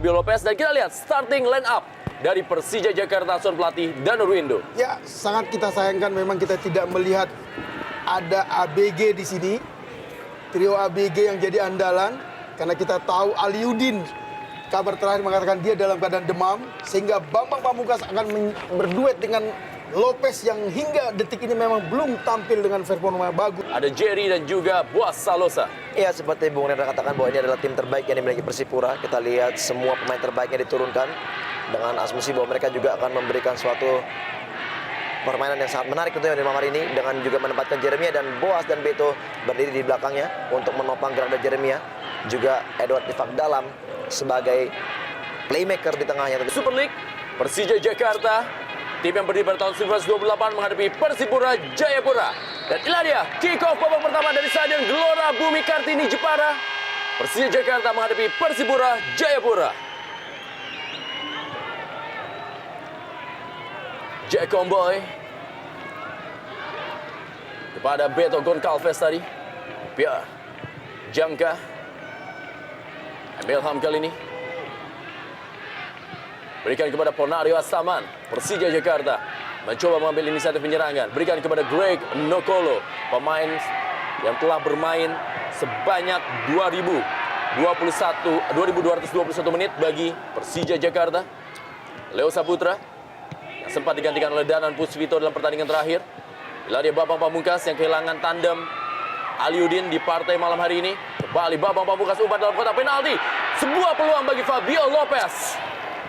Fabio Lopez. Dan kita lihat starting line up dari Persija Jakarta asuhan pelatih Danur Windo. Ya, sangat kita sayangkan memang kita tidak melihat ada ABG di sini. Trio ABG yang jadi andalan. Karena kita tahu Aliudin, kabar terakhir mengatakan dia dalam keadaan demam. Sehingga Bambang Pamungkas akan berduet dengan Lopez yang hingga detik ini memang belum tampil dengan performa bagus. Ada Jerry dan juga Boas Salosa. Ya, seperti Bung Rendra katakan bahwa ini adalah tim terbaik yang dimiliki Persipura. Kita lihat semua pemain terbaiknya diturunkan dengan asumsi bahwa mereka juga akan memberikan suatu permainan yang sangat menarik tentunya di malam hari ini, dengan juga menempatkan Jeremia dan Boas dan Beto berdiri di belakangnya untuk menopang gerak dari Jeremia. Juga Edward Tifak Dalam sebagai playmaker di tengahnya. Super League, Persija Jakarta, tim yang berdiri pada tahun 1928 menghadapi Persipura Jayapura. Dan inilah dia kick off babak pertama dari Stadion Gelora Bumi Kartini Jepara. Persija Jakarta menghadapi Persipura Jayapura. Jack Comboy kepada Beto Goncalves tadi. Pierre Jangka, Emil Ham kali ini berikan kepada Ponario Asaman. Persija Jakarta mencoba mengambil inisiatif penyerangan. Berikan kepada Greg Nokolo, pemain yang telah bermain sebanyak 2.221 menit bagi Persija Jakarta. Leo Saputra yang sempat digantikan oleh Danan Puspito dalam pertandingan terakhir. Bila dia Bambang Pamungkas yang kehilangan tandem Aliudin di partai malam hari ini. Kembali Bambang Pamungkas umpan dalam kotak penalti. Sebuah peluang bagi Fabio Lopez.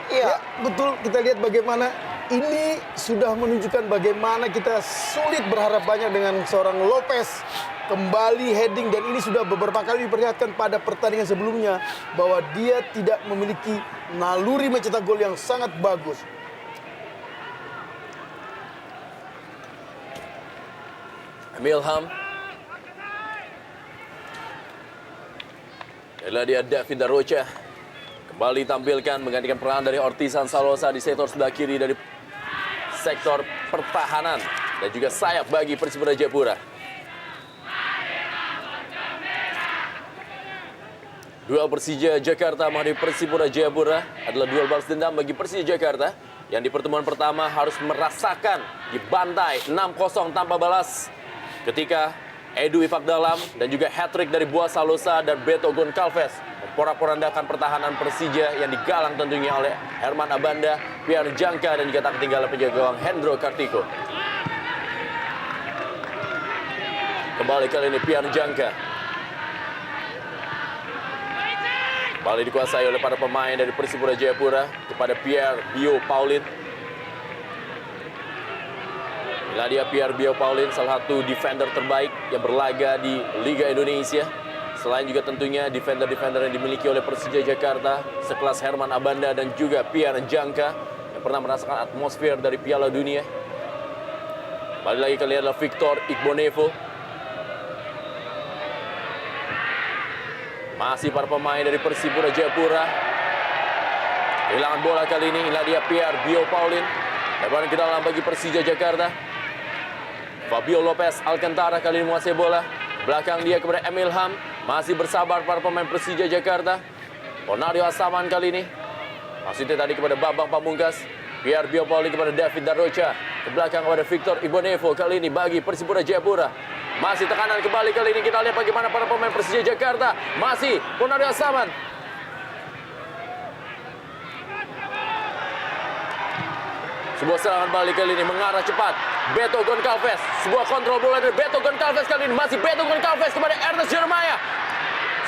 Ya, betul, kita lihat bagaimana ini sudah menunjukkan bagaimana kita sulit berharap banyak dengan seorang Lopez. Kembali heading, dan ini sudah beberapa kali diperlihatkan pada pertandingan sebelumnya bahwa dia tidak memiliki naluri mencetak gol yang sangat bagus. Emil Ham. Inilah dia David Darocha. Kembali tampilkan menggantikan peran dari Ortizan Salosa di sektor sebelah kiri dari sektor pertahanan. Dan juga sayap bagi Persipura Jayapura. Duel Persija Jakarta menghadapi Persipura Jayapura adalah duel balas dendam bagi Persija Jakarta yang di pertemuan pertama harus merasakan dibantai 6-0 tanpa balas ketika Edu Ifak Dalam dan juga hat-trick dari Boas Salosa dan Beto Goncalves memporak-porandakan pertahanan Persija yang digalang tentunya oleh Herman Abanda, Pierre Jangka, dan juga tak ketinggalan penjaga gawang Hendro Kartiko. Kembali kali ini Pierre Jangka. Kembali dikuasai oleh para pemain dari Persipura Jayapura kepada Pierre Bio Paulin. Inilah dia Pierre Bio Paulin, salah satu defender terbaik yang berlaga di Liga Indonesia. Selain juga tentunya defender-defender yang dimiliki oleh Persija Jakarta, sekelas Herman Abanda dan juga Pierre Jangka yang pernah merasakan atmosfer dari Piala Dunia. Balik lagi kali adalah Victor Igbonevo. Masih para pemain dari Persipura Jayapura. Kehilangan bola kali ini, inilah dia Pierre Bio Paulin. Lebaran ke dalam bagi Persija Jakarta. Fabio Lopez Alcantara kali ini menguasai bola. Belakang dia kepada Emil Ham. Masih bersabar para pemain Persija Jakarta. Ponario Asaman kali ini. Maksudnya tadi kepada Bambang Pamungkas. Pierre Bio Paulin kepada David Darocha. Ke belakang kepada Victor Igbonevo kali ini bagi Persipura Jayapura. Masih tekanan kembali kali ini. Kita lihat bagaimana para pemain Persija Jakarta. Masih Ponario Asaman. Sebuah serangan balik kali ini mengarah cepat. Beto Goncalves. Sebuah kontrol bola dari Beto Goncalves kali ini. Masih Beto Goncalves kepada Ernest Jeremiah.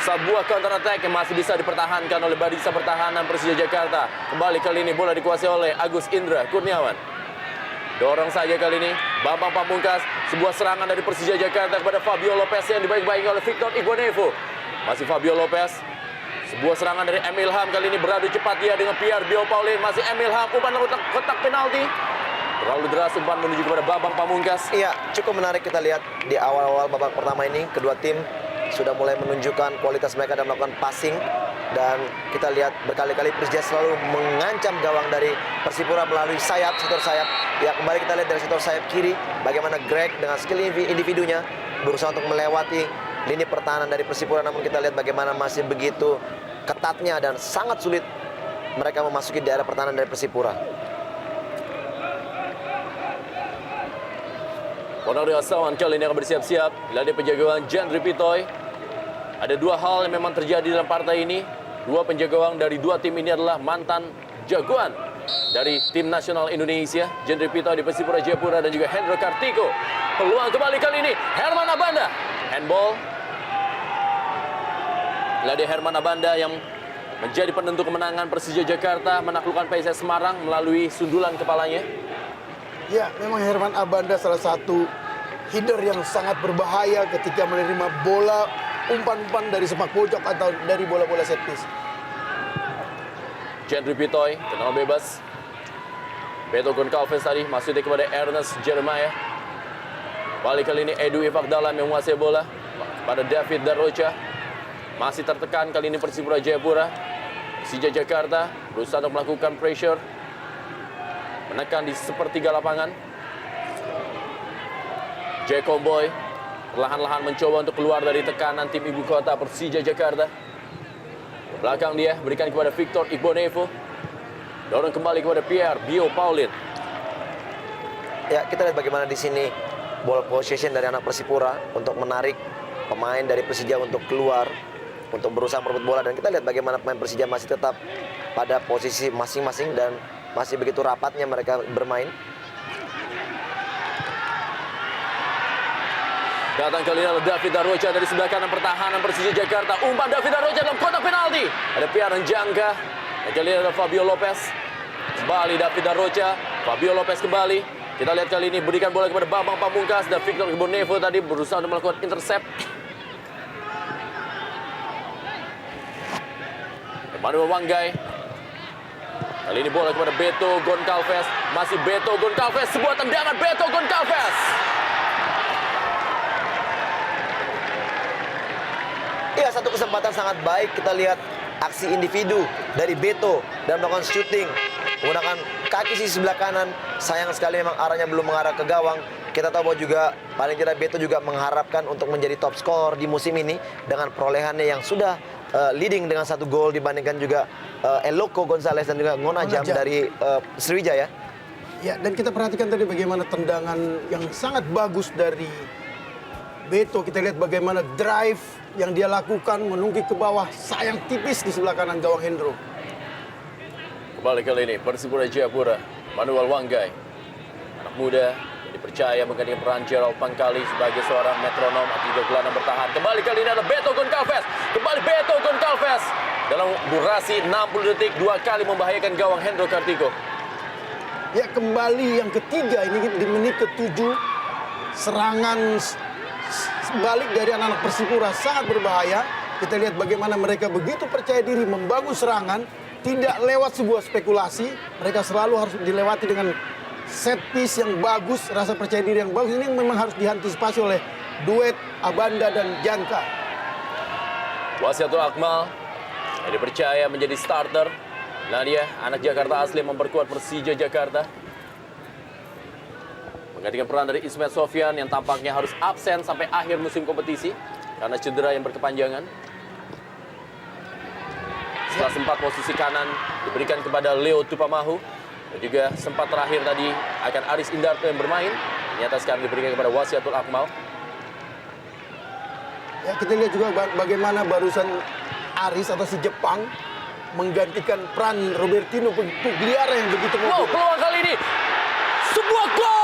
Sebuah counter attack yang masih bisa dipertahankan oleh barisan pertahanan Persija Jakarta. Kembali kali ini bola dikuasai oleh Agus Indra Kurniawan. Dorong saja kali ini Bambang Pamungkas. Sebuah serangan dari Persija Jakarta kepada Fabio Lopez yang dibaik-baiki oleh Victor Igbonevo. Masih Fabio Lopez. Sebuah serangan dari Emil Ham kali ini beradu cepat dia dengan Pierre Bio Paulin. Masih Emil Ham, umpan kotak penalti. Terlalu deras umpan menuju kepada Bambang Pamungkas. Iya, cukup menarik kita lihat di awal-awal babak pertama ini. Kedua tim sudah mulai menunjukkan kualitas mereka dan melakukan passing. Dan kita lihat berkali-kali Persija selalu mengancam gawang dari Persipura melalui sayap, sektor sayap. Ya, kembali kita lihat dari sektor sayap kiri. Bagaimana Greg dengan skill individunya berusaha untuk melewati lini pertahanan dari Persipura. Namun kita lihat bagaimana masih begitu ketatnya dan sangat sulit mereka memasuki daerah pertahanan dari Persipura. Ponari Asawan kali ini akan bersiap-siap. Ladai penjaga gawang Jendri Pitoy. Ada dua hal yang memang terjadi dalam partai ini. Dua penjaga gawang dari dua tim ini adalah mantan jagoan dari tim nasional Indonesia. Jendri Pitoy di Persipura Jayapura dan juga Hendro Kartiko. Peluang kembali kali ini Herman Abanda. Handball. Ladai Herman Abanda yang menjadi penentu kemenangan Persija Jakarta menaklukkan PSS Semarang melalui sundulan kepalanya. Ya, memang Herman Abanda salah satu header yang sangat berbahaya ketika menerima bola umpan-umpan dari sepak pojok atau dari bola-bola set piece. Jendri Pitoy, tenang bebas. Beto Goncalves tadi masih kepada Ernest Jeremiah. Balik kali ini Edu Ifakdalam yang menguasai bola pada David Darocha. Masih tertekan kali ini Persipura Jayapura. Persija Jakarta berusaha untuk melakukan pressure. Menekan di sepertiga lapangan. Jacob Boy perlahan-lahan mencoba untuk keluar dari tekanan tim ibu kota Persija Jakarta. Belakang dia berikan kepada Victor Igbonevo. Dorong kembali kepada Pierre Bio Paulin. Ya, kita lihat bagaimana di sini ball possession dari anak Persipura untuk menarik pemain dari Persija untuk keluar, untuk berusaha merebut bola, dan kita lihat bagaimana pemain Persija masih tetap pada posisi masing-masing dan masih begitu rapatnya mereka bermain. Datang kali ini adalah David Darocha dari sebelah kanan pertahanan Persija Jakarta. Umpan David Darocha dalam kotak penalti. Ada Pierre Njangka. Dan kali ini ada Fabio Lopez. Kembali David Darocha. Fabio Lopez kembali. Kita lihat kali ini berikan bola kepada Bambang Pamungkas. Dan Victor Igbonevo tadi berusaha untuk melakukan intercept. Emmanuel Wanggai. Kali ini bola kepada Beto Goncalves. Masih Beto Goncalves. Sebuah tendangan Beto Goncalves. Ya, satu kesempatan sangat baik. Kita lihat aksi individu dari Beto dan melakukan shooting menggunakan kaki sisi sebelah kanan. Sayang sekali memang arahnya belum mengarah ke gawang. Kita tahu bahwa juga paling tidak Beto juga mengharapkan untuk menjadi top skor di musim ini dengan perolehannya yang sudah leading dengan 1 gol dibandingkan juga Eloko Gonzalez dan juga Ngonajam dari Sriwijaya. Ya, dan kita perhatikan tadi bagaimana tendangan yang sangat bagus dari Beto. Kita lihat bagaimana drive yang dia lakukan menunggu ke bawah. Sayang tipis di sebelah kanan gawang Hendro. Kembali kali ini Persipura Jayapura. Manuel Wanggai. Anak muda yang dipercaya menggantikan peran Gerald Pangkali sebagai seorang metronom atau juga gelandang bertahan. Kembali kali ini adalah Beto Goncalves. Kembali Beto Goncalves. Dalam durasi 60 detik 2 kali membahayakan gawang Hendro Kartiko. Ya, kembali yang ketiga ini di menit ke-7. Serangan balik dari anak-anak Persipura sangat berbahaya. Kita lihat bagaimana mereka begitu percaya diri membangun serangan, tidak lewat sebuah spekulasi. Mereka selalu harus dilewati dengan set piece yang bagus, rasa percaya diri yang bagus. Ini memang harus diantisipasi oleh duet Abanda dan Janka. Wasiatul Akmal yang dipercaya menjadi starter. Nah, dia anak Jakarta asli memperkuat Persija Jakarta. Menggantikan peran dari Ismet Sofyan yang tampaknya harus absen sampai akhir musim kompetisi karena cedera yang berkepanjangan. Setelah sempat posisi kanan diberikan kepada Leo Tupamahu dan juga sempat terakhir tadi akan Aris Indarto yang bermain, ternyata sekarang diberikan kepada Wasiatul Akmal. Ya, kita lihat juga bagaimana barusan Aris atau si Jepang menggantikan peran Robertino Pugliara yang begitu Wow, mobil. peluang kali ini sebuah gol!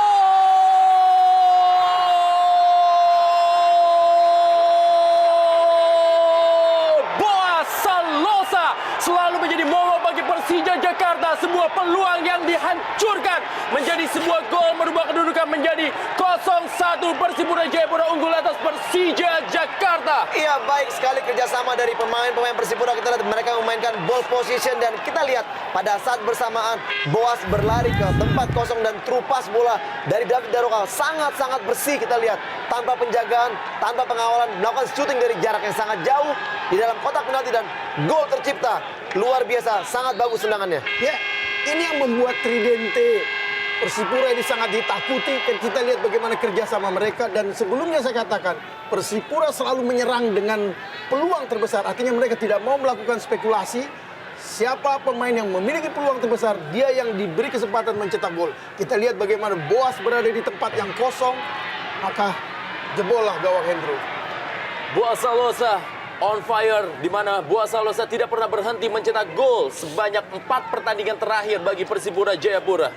Boas Salosa selalu menjadi momok bagi Persija Jakarta. Sebuah peluang yang dihancurkan menjadi sebuah gol, merubah kedudukan menjadi 0-1. Persipura Jayapura unggul atas Persija Jakarta. Iya, baik sekali kerjasama dari pemain-pemain Persipura. Kita lihat mereka memainkan ball position dan kita lihat pada saat bersamaan Boas berlari ke tempat kosong dan terupas bola dari David Darocha sangat-sangat bersih. Kita lihat tanpa penjagaan, tanpa pengawalan, melakukan shooting dari jarak yang sangat jauh di dalam kotak penalti dan gol tercipta. Luar biasa, sangat bagus tendangannya. Ya, ini yang membuat Tridente Persipura ini sangat ditakuti. Kita lihat bagaimana kerjasama mereka. Dan sebelumnya saya katakan, Persipura selalu menyerang dengan peluang terbesar. Artinya mereka tidak mau melakukan spekulasi. siapa pemain yang memiliki peluang terbesar, dia yang diberi kesempatan mencetak gol. Kita lihat bagaimana Boas berada di tempat yang kosong, maka jebollah gawang Hendro. Boas Salosa on fire, di mana Boas Salosa tidak pernah berhenti mencetak gol sebanyak 4 pertandingan terakhir bagi Persipura Jayapura.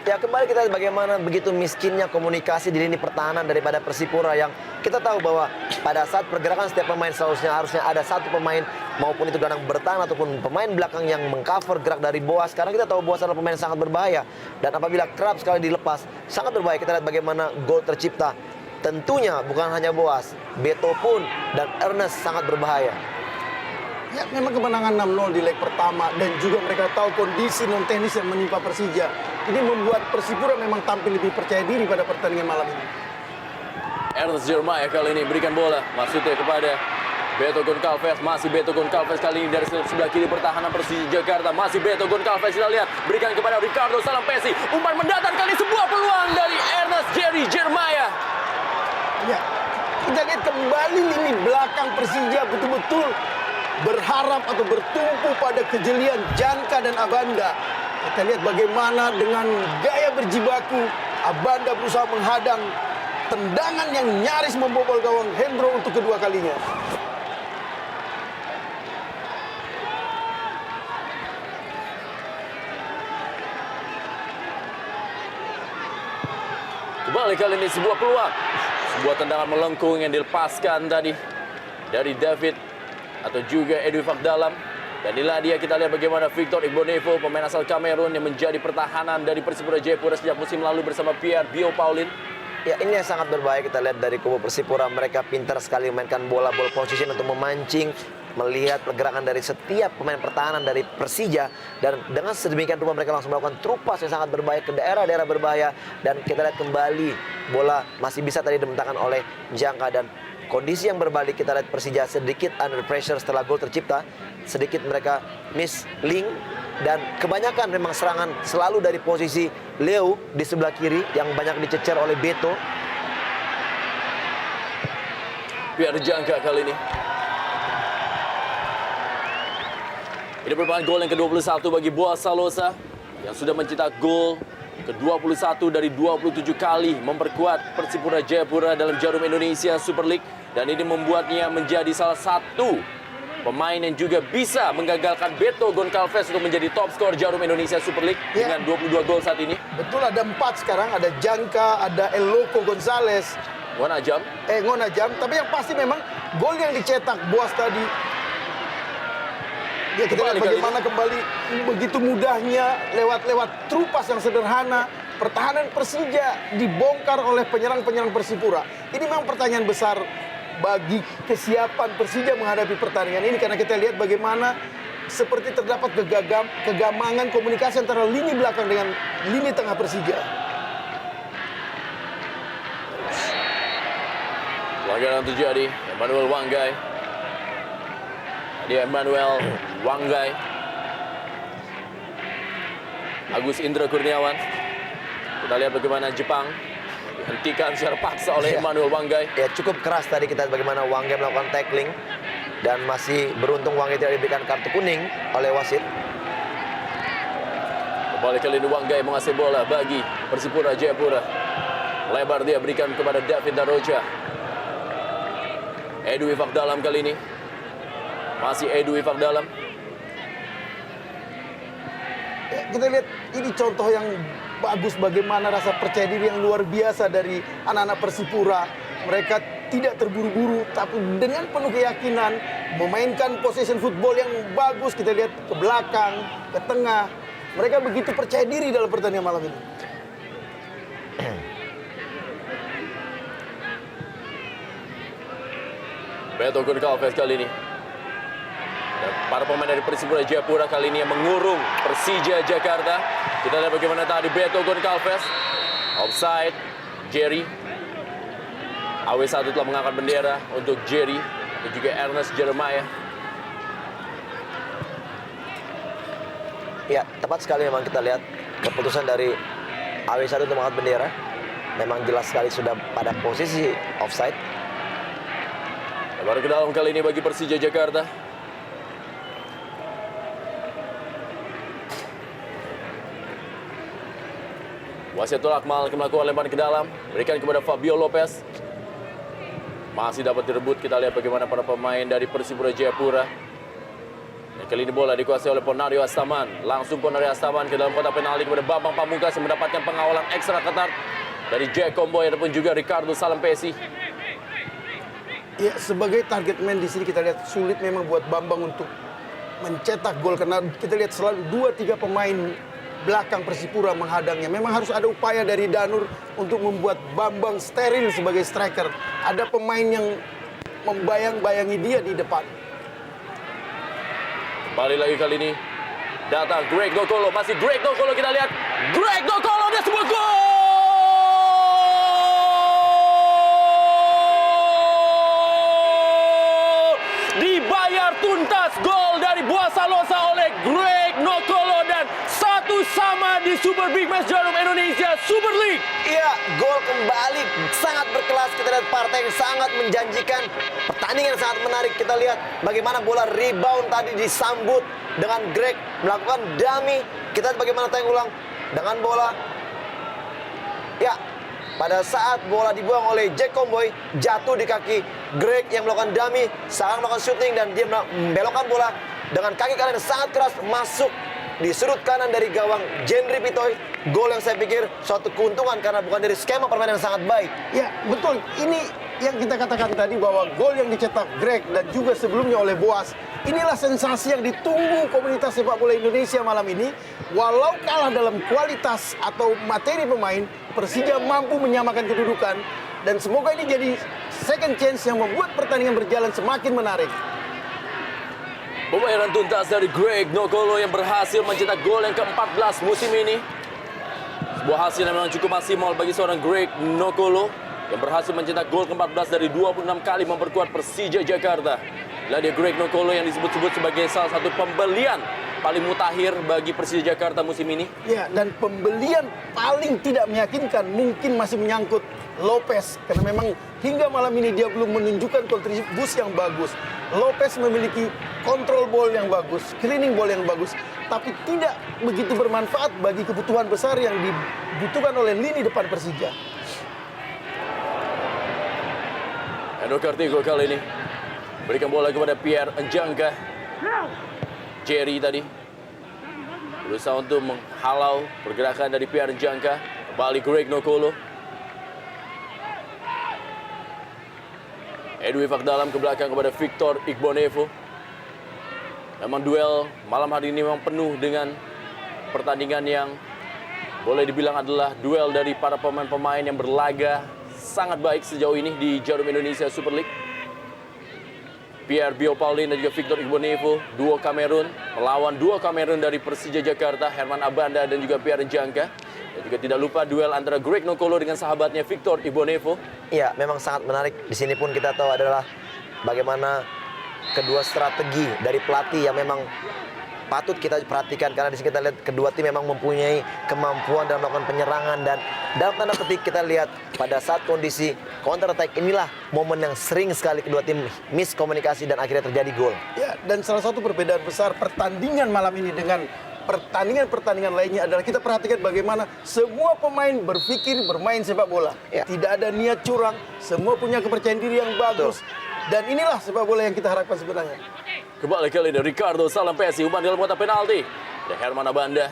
Ya, kembali kita lihat bagaimana begitu miskinnya komunikasi di lini pertahanan daripada Persipura, yang kita tahu bahwa pada saat pergerakan setiap pemain harusnya ada satu pemain, maupun itu gelandang bertahan ataupun pemain belakang yang mengcover gerak dari Boas. Karena kita tahu Boas adalah pemain yang sangat berbahaya, dan apabila kerap sekali dilepas sangat berbahaya. Kita lihat bagaimana gol tercipta. Tentunya bukan hanya Boas, Beto pun dan Ernest sangat berbahaya. Ya, memang kemenangan 6-0 di leg pertama, dan juga mereka tahu kondisi non teknis yang menimpa Persija. Ini membuat Persipura memang tampil lebih percaya diri pada pertandingan malam ini. Ernest Jeremiah kali ini berikan bola, maksudnya kepada Beto Goncalves. Masih Beto Goncalves kali ini dari sebelah kiri pertahanan Persija Jakarta. Masih Beto Goncalves, kita lihat, berikan kepada Ricardo Salampesi. Umpan mendatar kali, sebuah peluang dari Ernest Jeremiah. Ya, kita lihat kembali lini belakang Persija betul-betul berharap atau bertumpu pada kejelian Janka dan Abanda. Kita lihat bagaimana dengan gaya berjibaku Abanda berusaha menghadang tendangan yang nyaris membobol gawang Hendro untuk kedua kalinya. Kembali kali ini sebuah peluang. Sebuah tendangan melengkung yang dilepaskan tadi dari David atau juga Edwi Fakdalam. Dan inilah dia, kita lihat bagaimana Victor Igbonevo, pemain asal Kamerun yang menjadi pertahanan dari Persipura Jayapura sejak musim lalu bersama Pierre Bio Paulin. Ya, ini yang sangat berbahaya. Kita lihat dari kubu Persipura, mereka pintar sekali memainkan bola ball position untuk memancing, melihat pergerakan dari setiap pemain pertahanan dari Persija, dan dengan sedemikian rupa mereka langsung melakukan trupas yang sangat berbahaya ke daerah-daerah berbahaya. Dan kita lihat kembali bola masih bisa tadi dibentangkan oleh Jangka, dan kondisi yang berbalik. Kita lihat Persija sedikit under pressure setelah gol tercipta, sedikit mereka miss link, dan kebanyakan memang serangan selalu dari posisi Leo di sebelah kiri yang banyak dicecer oleh Beto. Pierre Jangka kali ini. Ini merupakan gol yang ke-21 bagi Boas Salosa yang sudah mencetak gol ke-21 dari 27 kali, memperkuat Persipura Jayapura dalam Jarum Indonesia Super League, dan ini membuatnya menjadi salah satu pemain yang juga bisa menggagalkan Beto Goncalves untuk menjadi top skor Jarum Indonesia Super League dengan 22 gol saat ini. Betul, ada 4 sekarang, ada Janka, ada El Loco Gonzalez, Ngonajam, tapi yang pasti memang gol yang dicetak Boas tadi. Ya, kita lihat bagaimana kembali begitu mudahnya lewat trupas yang sederhana, pertahanan Persija dibongkar oleh penyerang-penyerang Persipura. Ini memang pertanyaan besar bagi kesiapan Persija menghadapi pertandingan ini, karena kita lihat bagaimana seperti terdapat kegamangan komunikasi antara lini belakang dengan lini tengah Persija. Pelanggaran terjadi, Emmanuel Wanggai. Dia Emmanuel Wanggai. Agus Indra Kurniawan. Kita lihat bagaimana Jepang dihentikan secara paksa oleh Emmanuel Wanggai. Ya, cukup keras tadi kita lihat bagaimana Wanggai melakukan tackling, dan masih beruntung Wanggai tidak diberikan kartu kuning oleh wasit. Kembali kali ini Wanggai mengasih bola bagi Persipura Jayapura. Lebar dia berikan kepada David Darocha. Edwi Fakdalam kali ini. Masih Edwi Fakdalam. Ya, kita lihat ini contoh yang bagus bagaimana rasa percaya diri yang luar biasa dari anak-anak Persipura. Mereka tidak terburu-buru, tapi dengan penuh keyakinan memainkan possession football yang bagus. Kita lihat ke belakang, ke tengah. Mereka begitu percaya diri dalam pertandingan malam ini. Beto Goncalves kali ini. Dan para pemain dari Persipura Jayapura kali ini yang mengurung Persija Jakarta. Kita lihat bagaimana tadi Beto Goncalves. Offside, Jerry. AW1 telah mengangkat bendera untuk Jerry dan juga Ernest Jeremiah. Ya, tepat sekali memang kita lihat keputusan dari AW1 untuk mengangkat bendera. Memang jelas sekali sudah pada posisi offside. Baru ke dalam kali ini bagi Persija Jakarta. Wasiatul Akmal melakukan lemparan ke dalam, berikan kepada Fabio Lopez. Masih dapat direbut, kita lihat bagaimana para pemain dari Persipura Jayapura. Dan kali ini bola dikuasai oleh Ponario Astaman. Langsung Ponario Astaman ke dalam kotak penalti kepada Bambang Pamungkas yang mendapatkan pengawalan ekstra ketat dari Jack Comboy ataupun juga Ricardo Salampesi. Ya, sebagai target man di sini kita lihat sulit memang buat Bambang untuk mencetak gol karena kita lihat selalu 2-3 pemain belakang Persipura menghadangnya. Memang harus ada upaya dari Danur untuk membuat Bambang steril sebagai striker. Ada pemain yang membayang-bayangi dia di depan. Kembali lagi kali ini datang Greg Nokolo, masih Greg Nokolo, kita lihat Greg Nokolo, dia sebuah gol! Dibayar tuntas, gol dari Buah Salosa oleh Greg Nokolo dan 1-1 di Super Big Match Jarum Indonesia Super League. Iya, gol kembali sangat berkelas. Kita lihat partai yang sangat menjanjikan, pertandingan yang sangat menarik. Kita lihat bagaimana bola rebound tadi disambut dengan Greg melakukan dummy. Kita lihat bagaimana tayang ulang dengan bola. Ya, pada saat bola dibuang oleh Jack Comboy, jatuh di kaki Greg yang melakukan dummy, sekarang melakukan shooting dan dia membelokkan bola dengan kaki kanan yang sangat keras masuk di sudut kanan dari gawang Jenry Pitoy. Gol yang saya pikir suatu keuntungan karena bukan dari skema permainan yang sangat baik. Ya, betul. Ini yang kita katakan tadi bahwa gol yang dicetak Greg dan juga sebelumnya oleh Boas, inilah sensasi yang ditunggu komunitas sepak bola Indonesia malam ini. Walau kalah dalam kualitas atau materi pemain, Persija mampu menyamakan kedudukan dan semoga ini jadi second chance yang membuat pertandingan berjalan semakin menarik. Pembayaran tuntas dari Greg Nokolo yang berhasil mencetak gol yang ke-14 musim ini. Sebuah hasil yang memang cukup maksimal bagi seorang Greg Nokolo yang berhasil mencetak gol ke-14 dari 26 kali memperkuat Persija Jakarta. Dia Greg Nokolo yang disebut-sebut sebagai salah satu pembelian paling mutakhir bagi Persija Jakarta musim ini. Ya, dan pembelian paling tidak meyakinkan mungkin masih menyangkut Lopez. Karena memang hingga malam ini dia belum menunjukkan kontribusi yang bagus. Lopez memiliki kontrol ball yang bagus, cleaning ball yang bagus, tapi tidak begitu bermanfaat bagi kebutuhan besar yang dibutuhkan oleh lini depan Persija. Endo Kartigo kali ini berikan bola kepada Pierre Njangka. Jerry tadi berusaha untuk menghalau pergerakan dari Pierre Njangka. Kembali Greg Nokolo. Edwi Fakdalam ke belakang kepada Victor Igbonevo. Memang duel malam hari ini memang penuh dengan pertandingan yang boleh dibilang adalah duel dari para pemain-pemain yang berlaga sangat baik sejauh ini di Jarum Indonesia Super League. Pierre Bio Paulin dan juga Victor Igbonevo, duo Kamerun, melawan duo Kamerun dari Persija Jakarta, Herman Abanda dan juga Pierre Njangka. Dan juga tidak lupa duel antara Greg Nokolo dengan sahabatnya Victor Igbonevo. Iya, memang sangat menarik. Di sini pun kita tahu adalah bagaimana kedua strategi dari pelatih yang memang patut kita perhatikan, karena di sini kita lihat kedua tim memang mempunyai kemampuan dalam melakukan penyerangan, dan dalam tanda petik kita lihat pada saat kondisi counter attack inilah momen yang sering sekali kedua tim miskomunikasi dan akhirnya terjadi gol. Ya, dan salah satu perbedaan besar pertandingan malam ini dengan pertandingan-pertandingan lainnya adalah kita perhatikan bagaimana semua pemain berpikir bermain sepak bola. Ya. Tidak ada niat curang, semua punya kepercayaan diri yang bagus. Dan inilah sepak bola yang kita harapkan sebenarnya. Kembali kali ini Ricardo Salampesi, umpan dalam kotak penalti. Dan Herman Abanda.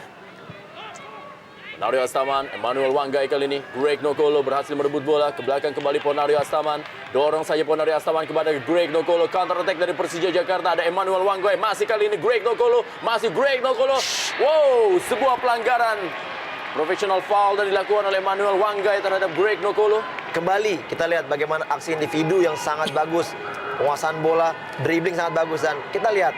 Ponario Astaman, Emmanuel Wanggai kali ini. Greg Nokolo berhasil merebut bola. Ke belakang kembali Ponario Astaman. Dorong saja Ponario Astaman kepada Greg Nokolo. Counter attack dari Persija Jakarta. Ada Emmanuel Wanggai. Masih kali ini Greg Nokolo. Masih Greg Nokolo. Wow, sebuah pelanggaran. Professional foul dan dilakukan oleh Emmanuel Wanggai terhadap Greg Nokolo. Kembali kita lihat bagaimana aksi individu yang sangat bagus, penguasaan bola, dribbling sangat bagus, dan kita lihat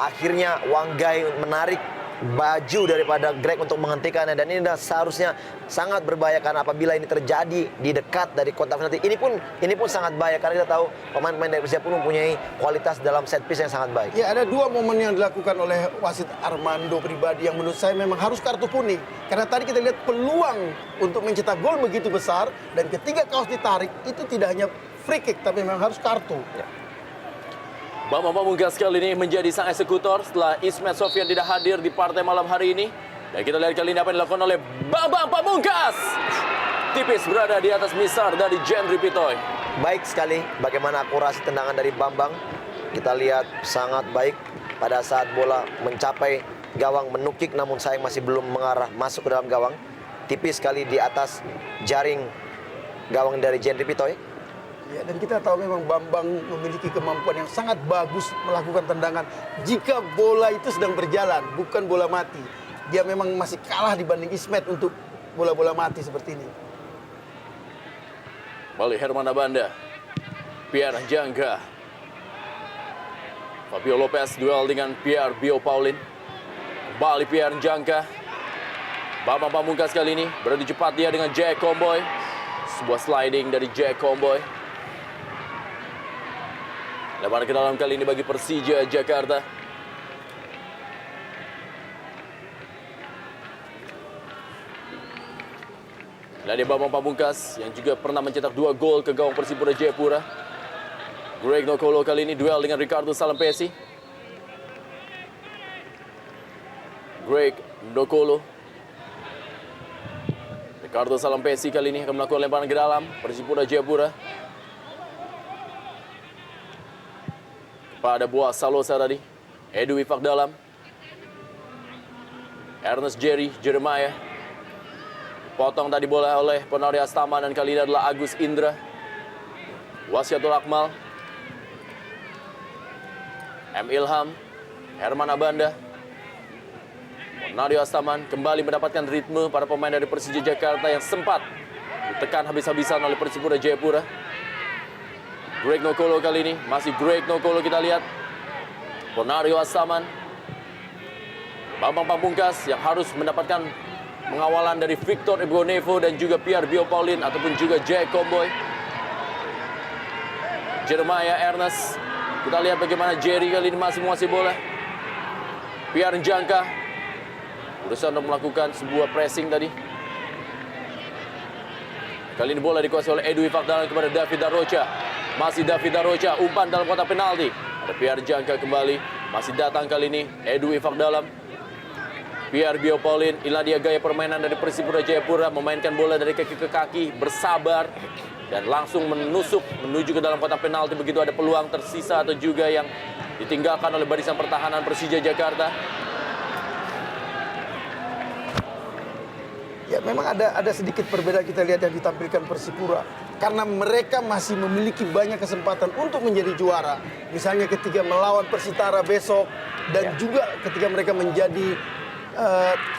akhirnya Wanggai menarik baju daripada Greg untuk menghentikannya, dan ini seharusnya sangat berbahaya karena apabila ini terjadi di dekat dari kotak penalti, ini pun sangat bahaya karena kita tahu pemain-pemain dari Persija pun mempunyai kualitas dalam set piece yang sangat baik. Ya, ada dua momen yang dilakukan oleh wasit Armando pribadi yang menurut saya memang harus kartu kuning. Karena tadi kita lihat peluang untuk mencetak gol begitu besar, dan ketika kaos ditarik itu tidak hanya free kick tapi memang harus kartu. Ya. Bambang Pamungkas kali ini menjadi sang eksekutor setelah Ismet Sofyan tidak hadir di partai malam hari ini. Dan kita lihat kali ini apa yang dilakukan oleh Bambang Pamungkas. Tipis berada di atas misar dari Jendri Pitoy. Baik sekali bagaimana akurasi tendangan dari Bambang. Kita lihat sangat baik pada saat bola mencapai gawang menukik, namun sayang masih belum mengarah masuk ke dalam gawang. Tipis sekali di atas jaring gawang dari Jendri Pitoy. Ya, dan kita tahu memang Bambang memiliki kemampuan yang sangat bagus melakukan tendangan jika bola itu sedang berjalan, bukan bola mati. Dia memang masih kalah dibanding Ismet untuk bola-bola mati seperti ini. Kembali Herman Abanda, Pierre Jangka, Fabio Lopez duel dengan Pierre Bio Paulin. Kembali Pierre Jangka, Bambang Pamungkas kali ini beradu cepat dia dengan Jack Comboy. Sebuah sliding dari Jack Comboy. Lebar ke dalam kali ini bagi Persija Jakarta. Dan Bambang Pamungkas yang juga pernah mencetak 2 gol ke gawang Persipura Jayapura. Greg Nokolo kali ini duel dengan Ricardo Salampesi. Greg Nokolo. Ricardo Salampesi kali ini akan melakukan lemparan ke dalam Persipura Jayapura. Kepada Boas Salosa tadi. Edu Ifak dalam. Ernest Jeremiah. Potong tadi bola oleh Ponari Astama dan kali ini adalah Agus Indra. Wasiatul Akmal. M. Ilham. Herman Abanda. Ponari Astaman kembali mendapatkan ritme para pemain dari Persija Jakarta yang sempat ditekan habis-habisan oleh Persipura Jayapura. Greg Nokolo kali ini, masih Greg Nokolo kita lihat. Ponario Astaman. Bambang Pamungkas yang harus mendapatkan pengawalan dari Victor Ibonevo dan juga Pierre Bio Paulin ataupun juga Jack Comboy. Jeremiah Ernest. Kita lihat bagaimana Jerry kali ini masih menguasai bola. Pierre Jangka berusaha untuk melakukan sebuah pressing tadi. Kali ini bola dikuasai oleh Edu Ifak dalam kepada David Darocha. Masih David Darocha, umpan dalam kotak penalti. Ada Pierre Jangka kembali. Masih datang kali ini Edu Ifak dalam. Pierre Bio Paulin, inilah dia gaya permainan dari Persipura Jayapura, memainkan bola dari kaki ke kaki, bersabar dan langsung menusuk menuju ke dalam kotak penalti begitu ada peluang tersisa atau juga yang ditinggalkan oleh barisan pertahanan Persija Jakarta. Ya, memang ada sedikit perbedaan kita lihat yang ditampilkan Persipura karena mereka masih memiliki banyak kesempatan untuk menjadi juara. Misalnya ketika melawan Persitara besok dan juga ketika mereka menjadi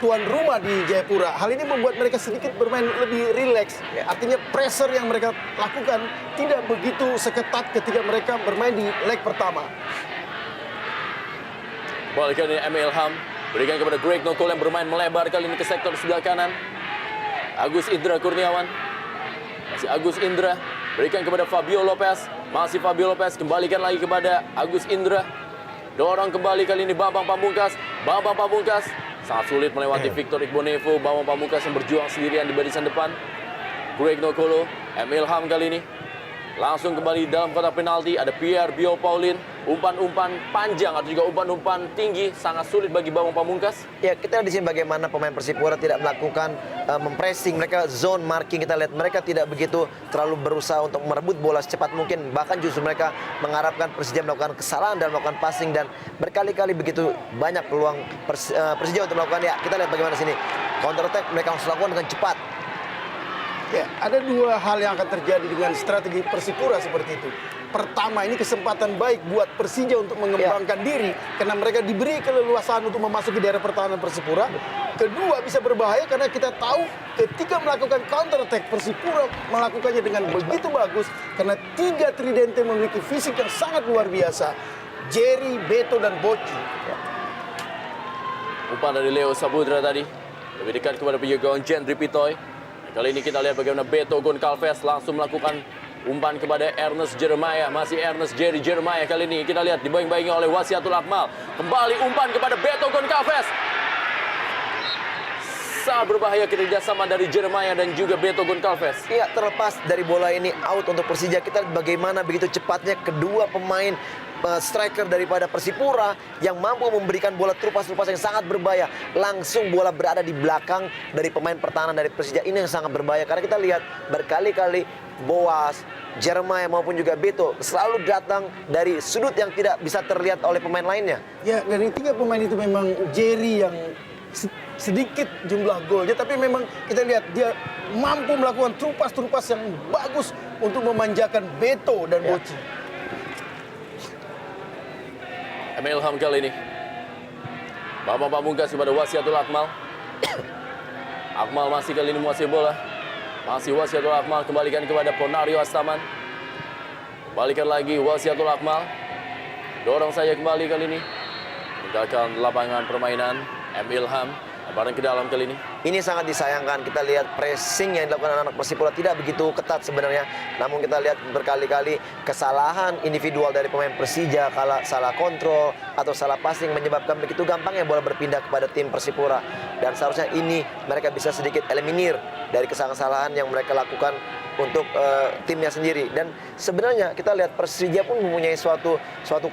tuan rumah di Jayapura. Hal ini membuat mereka sedikit bermain lebih rileks. Artinya pressure yang mereka lakukan tidak begitu seketat ketika mereka bermain di leg pertama. Bola kali ini Emil Ilham berikan kepada Greg Nokol yang bermain melebar kali ini ke sektor sebelah kanan. Agus Indra Kurniawan. Masih Agus Indra berikan kepada Fabio Lopez. Masih Fabio Lopez kembalikan lagi kepada Agus Indra. Dorong kembali kali ini Bambang Pamungkas. Bambang Pamungkas sangat sulit melewati Victor Ibonevo. Bambang Pamungkas yang berjuang sendirian di barisan depan. Greg Nokolo, Emil Ilham kali ini langsung kembali dalam kotak penalti. Ada Pierre Bio Paulin. Umpan-umpan panjang atau juga umpan-umpan tinggi sangat sulit bagi Bambang Pamungkas. Ya, kita lihat di sini bagaimana pemain Persipura tidak melakukan mempressing, mereka zone marking. Kita lihat mereka tidak begitu terlalu berusaha untuk merebut bola secepat mungkin. Bahkan justru mereka mengharapkan Persija melakukan kesalahan dan melakukan passing dan berkali-kali begitu banyak peluang Persija untuk melakukan. Ya, kita lihat bagaimana sini counter attack mereka harus lakukan dengan cepat. Ya, ada dua hal yang akan terjadi dengan strategi Persipura seperti itu. Pertama, ini kesempatan baik buat Persija untuk mengembangkan diri karena mereka diberi keleluasaan untuk memasuki daerah pertahanan Persipura. Kedua, bisa berbahaya karena kita tahu ketika melakukan counter attack Persipura melakukannya dengan begitu bagus karena tiga tridente memiliki fisik yang sangat luar biasa. Jerry, Beto, dan Boci. Umpan dari Leo Sabudra tadi lebih dekat kepada penjaga gawang Jendri Pitoy. Kali ini kita lihat bagaimana Beto Goncalves langsung melakukan umpan kepada Ernest Jeremiah. Masih Ernest Jeremiah kali ini kita lihat dibayang-bayangi oleh Wasiatul Akmal. Kembali umpan kepada Beto Goncalves. Sangat berbahaya kerjasama dari Jeremiah dan juga Beto Goncalves. Iya, terlepas dari bola ini out untuk Persija, kita lihat bagaimana begitu cepatnya kedua pemain striker daripada Persipura yang mampu memberikan bola terupas-terupas yang sangat berbahaya. Langsung bola berada di belakang dari pemain pertahanan dari Persija. Ini yang sangat berbahaya karena kita lihat berkali-kali Boas, Jeremiah maupun juga Beto selalu datang dari sudut yang tidak bisa terlihat oleh pemain lainnya. Ya, dari 3 pemain itu memang Jerry yang sedikit jumlah golnya, tapi memang kita lihat dia mampu melakukan terupas-terupas yang bagus untuk memanjakan Beto dan Boci. Emil Ilham kali ini. Bambang Pamungkas kepada Wasiatul Akmal. Akmal masih kali ini menguasai bola. Masih Wasiatul Akmal, kembalikan kepada Ponario Astaman. Kembalikan lagi Wasiatul Akmal. Dorong saja kembali kali ini. Tinggalkan lapangan permainan. Ilham bareng ke dalam kali ini. Ini sangat disayangkan. Kita lihat pressing yang dilakukan anak-anak Persipura tidak begitu ketat sebenarnya. Namun kita lihat berkali-kali kesalahan individual dari pemain Persija, kala salah kontrol atau salah passing menyebabkan begitu gampangnya bola berpindah kepada tim Persipura. Dan seharusnya ini mereka bisa sedikit eliminir dari kesalahan-kesalahan yang mereka lakukan untuk timnya sendiri. Dan sebenarnya kita lihat Persija pun mempunyai suatu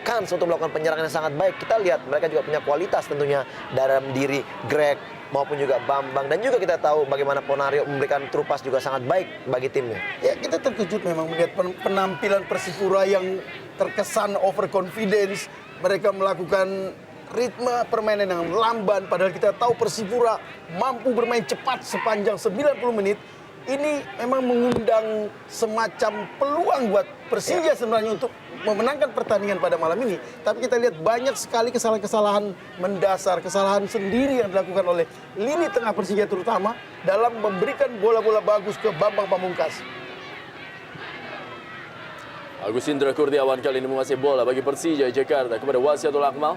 kans untuk melakukan penyerangan yang sangat baik. Kita lihat mereka juga punya kualitas tentunya dalam diri Greg maupun juga Bambang, dan juga kita tahu bagaimana Ponario memberikan terupas juga sangat baik bagi timnya. Ya, kita terkejut memang melihat penampilan Persipura yang terkesan overconfidence. Mereka melakukan ritme permainan yang lamban, padahal kita tahu Persipura mampu bermain cepat sepanjang 90 menit. Ini memang mengundang semacam peluang buat Persija sebenarnya untuk memenangkan pertandingan pada malam ini. Tapi kita lihat banyak sekali kesalahan-kesalahan mendasar, kesalahan sendiri yang dilakukan oleh lini tengah Persija terutama dalam memberikan bola-bola bagus ke Bambang Pamungkas. Agus Indra Kurniawan kali ini menguasai bola bagi Persija Jakarta kepada Wasiatul Akmal.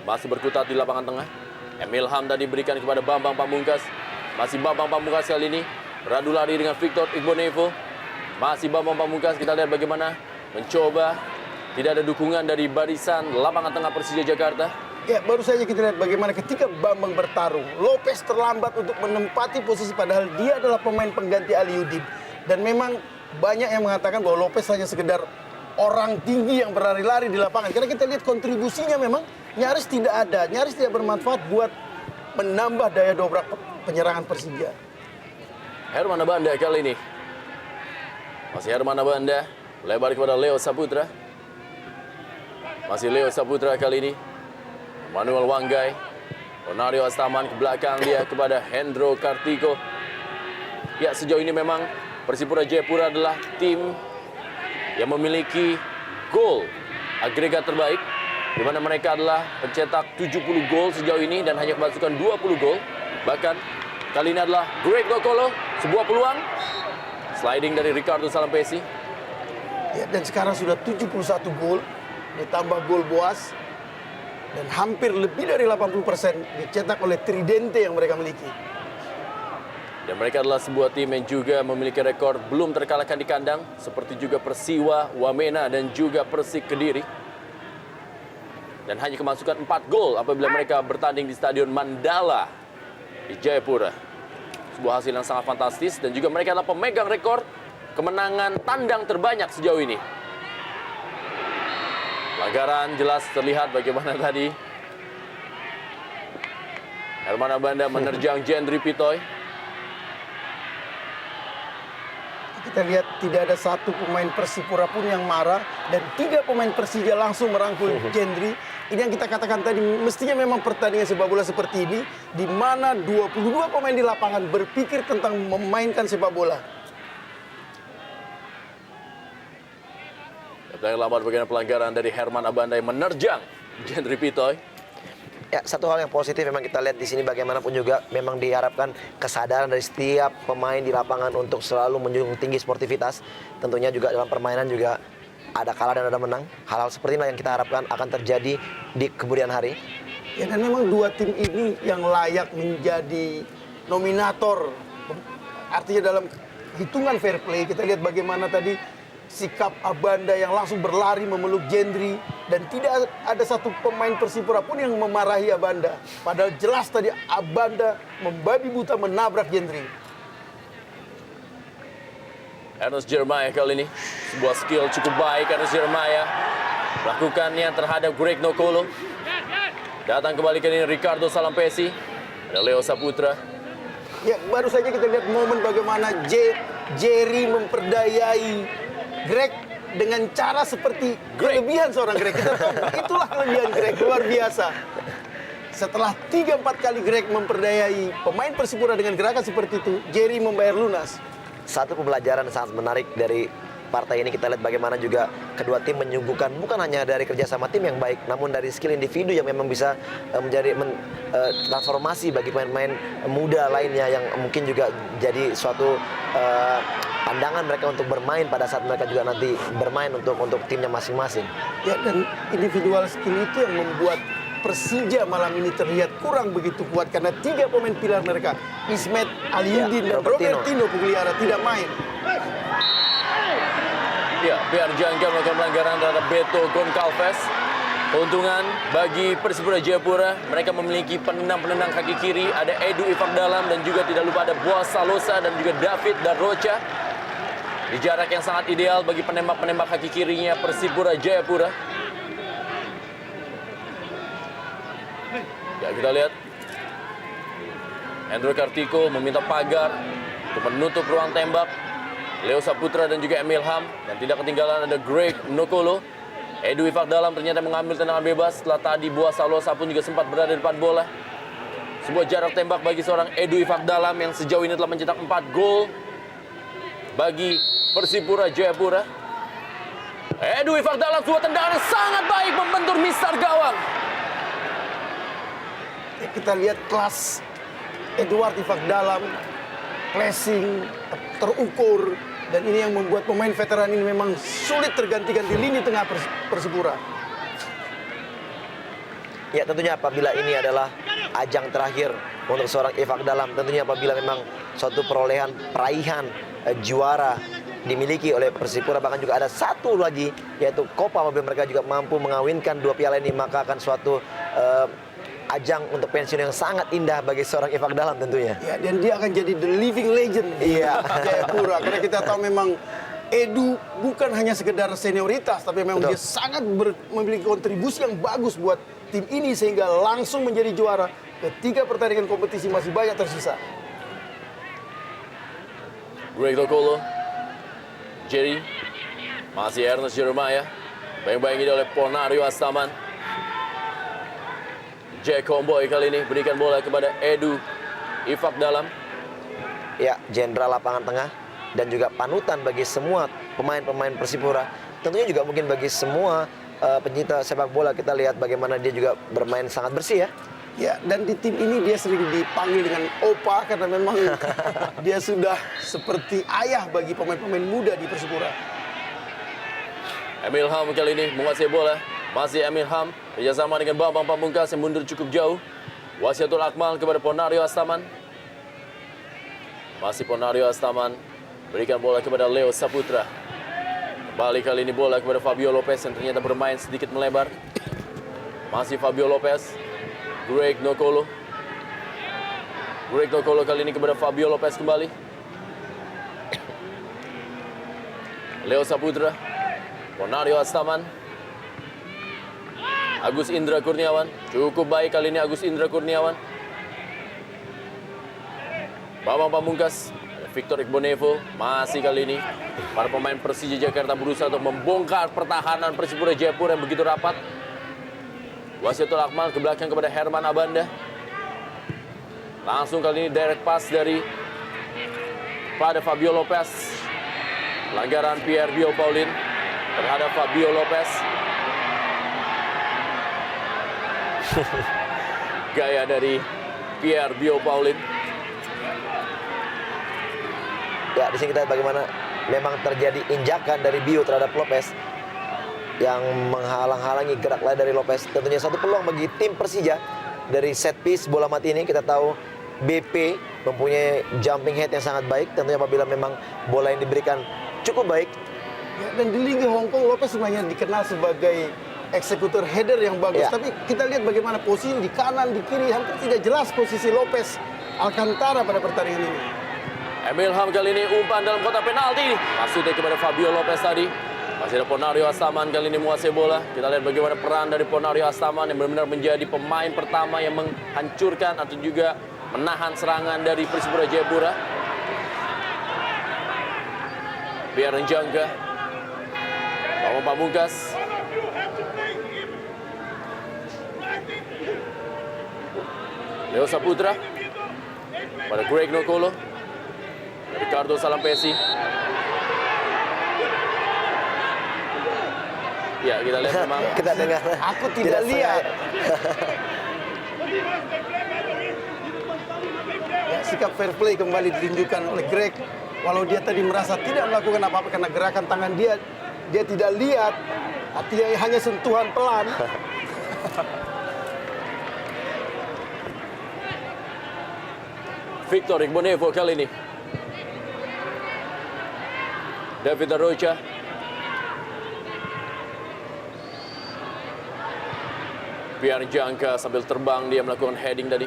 Masih berkutat di lapangan tengah. Emil Ilham tadi diberikan kepada Bambang Pamungkas. Masih Bambang Pamungkas kali ini beradu lari dengan Victor Igbonevo. Masih Bambang Pamungkas, kita lihat bagaimana mencoba. Tidak ada dukungan dari barisan lapangan tengah Persija Jakarta. Ya, baru saja kita lihat bagaimana ketika Bambang bertarung, Lopez terlambat untuk menempati posisi padahal dia adalah pemain pengganti Aliudin. Dan memang banyak yang mengatakan bahwa Lopez hanya sekedar orang tinggi yang berlari-lari di lapangan. Karena kita lihat kontribusinya memang nyaris tidak ada, nyaris tidak bermanfaat buat menambah daya dobrak penyerangan Persija. Herman Abanda kali ini. Masih Herman Abanda, lebar kepada Leo Saputra. Masih Leo Saputra kali ini. Manuel Wanggai. Ponario Astaman ke belakang dia kepada Hendro Kartiko. Ya, sejauh ini memang Persipura Jayapura adalah tim yang memiliki gol agregat terbaik, di mana mereka adalah pencetak 70 gol sejauh ini dan hanya kemasukan 20 gol. Bahkan kali ini adalah Greg Dokolo, sebuah peluang sliding dari Ricardo Salampesi. Ya, dan sekarang sudah 71 gol, ditambah gol Boas, dan hampir lebih dari 80% dicetak oleh Tridente yang mereka miliki. Dan mereka adalah sebuah tim yang juga memiliki rekor belum terkalahkan di kandang, seperti juga Persiwa, Wamena, dan juga Persik Kediri. Dan hanya kemasukan 4 gol apabila mereka bertanding di Stadion Mandala di Jayapura. Sebuah hasil yang sangat fantastis, dan juga mereka adalah pemegang rekor kemenangan tandang terbanyak sejauh ini. Pelanggaran jelas terlihat bagaimana tadi Herman Abanda menerjang Jendri Pitoy. Kita lihat tidak ada satu pemain Persipura pun yang marah, dan 3 pemain Persija langsung merangkul Jendri. Ini yang kita katakan tadi, mestinya memang pertandingan sepak bola seperti ini, di mana 22 pemain di lapangan berpikir tentang memainkan sepak bola. Yang lambat bagian pelanggaran dari Herman Abanda yang menerjang Jendri Pitoy. Ya, satu hal yang positif memang kita lihat di sini bagaimanapun juga memang diharapkan kesadaran dari setiap pemain di lapangan untuk selalu menjunjung tinggi sportivitas. Tentunya juga dalam permainan juga ada kalah dan ada menang. Hal-hal seperti inilah yang kita harapkan akan terjadi di kemudian hari. Ya, dan memang 2 tim ini yang layak menjadi nominator. Artinya dalam hitungan fair play, kita lihat bagaimana tadi sikap Abanda yang langsung berlari memeluk Jendri, dan tidak ada satu pemain Persipura pun yang memarahi Abanda. Padahal jelas tadi Abanda membabi buta menabrak Jendri. Ernest Jeremiah kali ini, sebuah skill cukup baik Ernest Jeremiah. melakukannya terhadap Greg Nokolo. Datang kembali ke ini Ricardo Salampesi. Ada Leo Saputra. Ya, baru saja kita lihat momen bagaimana Jerry memperdayai Greg dengan cara seperti kelebihan seorang Greg. Kita tahu itulah kelebihan Greg, luar biasa. Setelah 3-4 kali Greg memperdayai pemain Persipura dengan gerakan seperti itu, Jerry membayar lunas. Satu pembelajaran sangat menarik dari partai ini, kita lihat bagaimana juga kedua tim menyuguhkan bukan hanya dari kerjasama tim yang baik, namun dari skill individu yang memang bisa menjadi transformasi bagi pemain-pemain muda lainnya yang mungkin juga jadi suatu pandangan mereka untuk bermain pada saat mereka juga nanti bermain untuk timnya masing-masing. Ya, dan individual skill itu yang membuat Persija malam ini terlihat kurang begitu kuat karena 3 pemain pilar mereka, Ismet, Aliuddin, dan Robertino Pugliara tidak main. Ya, PR Jangka melakukan pelanggaran terhadap Beto Goncalves. Keuntungan bagi Persipura Jayapura, mereka memiliki penendang kaki kiri, ada Edu Ifak Dalam dan juga tidak lupa ada Boaz Salosa dan juga David Darrocha. Di jarak yang sangat ideal bagi penembak-penembak kaki kirinya Persipura Jayapura. Ya, kita lihat Hendro Kartiko meminta pagar untuk menutup ruang tembak. Leo Saputra dan juga Emil Ham. Dan tidak ketinggalan ada Greg Nokolo. Edu Ifak Dalam ternyata mengambil tendangan bebas. Setelah tadi Boaz Salosa pun juga sempat berada di depan bola. Sebuah jarak tembak bagi seorang Edu Ifak Dalam yang sejauh ini telah mencetak 4 gol bagi Persipura Jayapura. Edu Ifak Dalam sebuah tendangan yang sangat baik membentur mistar gawang. Kita lihat kelas Edward Ifak Dalam, placing terukur, dan ini yang membuat pemain veteran ini memang sulit tergantikan di lini tengah Persipura. Ya, tentunya apabila ini adalah ajang terakhir untuk seorang Ifak Dalam, tentunya apabila memang suatu peraihan juara dimiliki oleh Persipura, bahkan juga ada satu lagi yaitu Copa, apabila mereka juga mampu mengawinkan 2 piala ini, maka akan suatu ajang untuk pensiun yang sangat indah bagi seorang Ifak Dalam tentunya. Ya, dan dia akan jadi the living legend di Jayapura. Karena kita tahu memang Edu bukan hanya sekedar senioritas, tapi memang dia sangat memiliki kontribusi yang bagus buat tim ini sehingga langsung menjadi juara ketika pertandingan kompetisi masih banyak tersisa. Greg Nokolo, Jerry, masih Ernest Jeremiah, bayang-bayangi oleh Ponario Astaman. Jack Homboy kali ini berikan bola kepada Edu Ifak Dalam. Ya, jenderal lapangan tengah dan juga panutan bagi semua pemain-pemain Persipura. Tentunya juga mungkin bagi semua pencinta sepak bola, kita lihat bagaimana dia juga bermain sangat bersih ya. Ya, dan di tim ini dia sering dipanggil dengan Opa karena memang dia sudah seperti ayah bagi pemain-pemain muda di Persipura. Emil Ham kali ini menguasai bola. Masih Emil Ham kerjasama dengan Bambang Pamungkas yang mundur cukup jauh. Wasiatul Akmal kepada Ponario Astaman. Masih Ponario Astaman berikan bola kepada Leo Saputra. Kembali kali ini bola kepada Fabio Lopez yang ternyata bermain sedikit melebar. Masih Fabio Lopez. Greg Nokolo. Greg Nokolo kali ini kepada Fabio Lopez kembali. Leo Saputra. Ponario Astaman. Agus Indra Kurniawan. Cukup baik kali ini Agus Indra Kurniawan. Bambang Pamungkas. Victor Igbonevo. Masih kali ini para pemain Persija Jakarta berusaha untuk membongkar pertahanan Persipura Jayapura yang begitu rapat. Wasiatul Akmal ke belakang kepada Herman Abanda. Langsung kali ini direct pass dari pada Fabio Lopez. Pelanggaran Pierre Bio Paulin terhadap Fabio Lopez. Gaya dari Pierre Bio Paulin. Ya, di sini kita lihat bagaimana memang terjadi injakan dari Bio terhadap Lopez yang menghalang-halangi gerak lari dari Lopez. Tentunya satu peluang bagi tim Persija dari set piece bola mati ini. Kita tahu BP mempunyai jumping head yang sangat baik. Tentunya apabila memang bola yang diberikan cukup baik. Ya, dan di Liga Hong Kong Lopez sebenarnya dikenal sebagai eksekutor header yang bagus. Ya. Tapi kita lihat bagaimana posisi di kanan, di kiri hampir tidak jelas posisi Lopez Alcantara pada pertandingan ini. Emil Ham kali ini umpan dalam kotak penalti. Maksudnya kepada Fabio Lopez tadi. Masih ada Ponario Astaman kali ini menguasai bola. Kita lihat bagaimana peran dari Ponario Astaman yang benar-benar menjadi pemain pertama yang menghancurkan atau juga menahan serangan dari Persipura Jayapura. Biar Jangka, Bambang Pamungkas. Leo Saputra pada Greg Nokolo. Ricardo Salampesi. Ya, kita lihat memang. Kita dengar. Aku tidak lihat. Ya, sikap fair play kembali ditunjukkan oleh Greg. Walau dia tadi merasa tidak melakukan apa-apa karena gerakan tangan dia tidak lihat. Artinya hanya sentuhan pelan. Victor Igbonevo kali ini. David Arrocha. Pian Jangka sambil terbang dia melakukan heading tadi.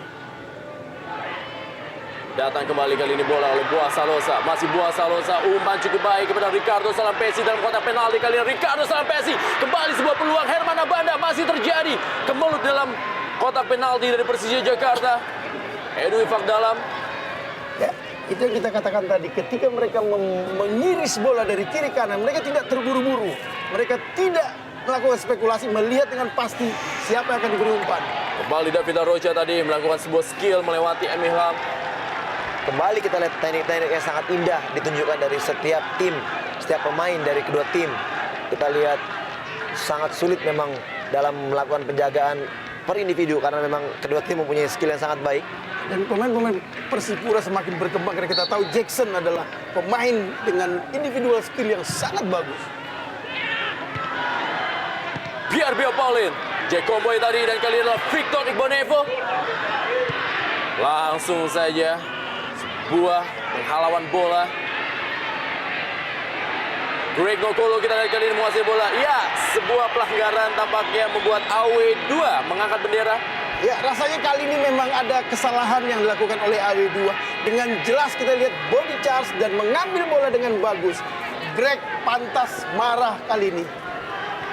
Datang kembali kali ini bola oleh Boas Salosa. Masih Boas Salosa, umpan cukup baik kepada Ricardo Salampesi dalam kotak penalti kali ini. Ricardo Salampesi kembali sebuah peluang. Herman Abanda masih terjadi. Kemelut dalam kotak penalti dari Persija Jakarta. Edwin Fakdalam. Ya, itu yang kita katakan tadi. Ketika mereka mengiris bola dari kiri kanan, mereka tidak terburu-buru. Mereka tidak melakukan spekulasi, melihat dengan pasti siapa yang akan diberi umpan. Kembali David Arrocha tadi melakukan sebuah skill melewati Emil Ham. Kembali kita lihat teknik-teknik yang sangat indah ditunjukkan dari setiap tim, setiap pemain dari kedua tim. Kita lihat sangat sulit memang dalam melakukan penjagaan per individu karena memang kedua tim mempunyai skill yang sangat baik. Dan pemain-pemain Persipura semakin berkembang karena kita tahu Jackson adalah pemain dengan individual skill yang sangat bagus. Pierre Bio Paulin, Jack Comboy tadi dan kali ini adalah Victor Igbonevo. Langsung saja sebuah penghalauan bola. Greg Nokolo kita lihat kali ini menguasai bola. Ya, sebuah pelanggaran tampaknya membuat AW2 mengangkat bendera. Ya, rasanya kali ini memang ada kesalahan yang dilakukan oleh AW2. Dengan jelas kita lihat body charge dan mengambil bola dengan bagus. Greg pantas marah kali ini.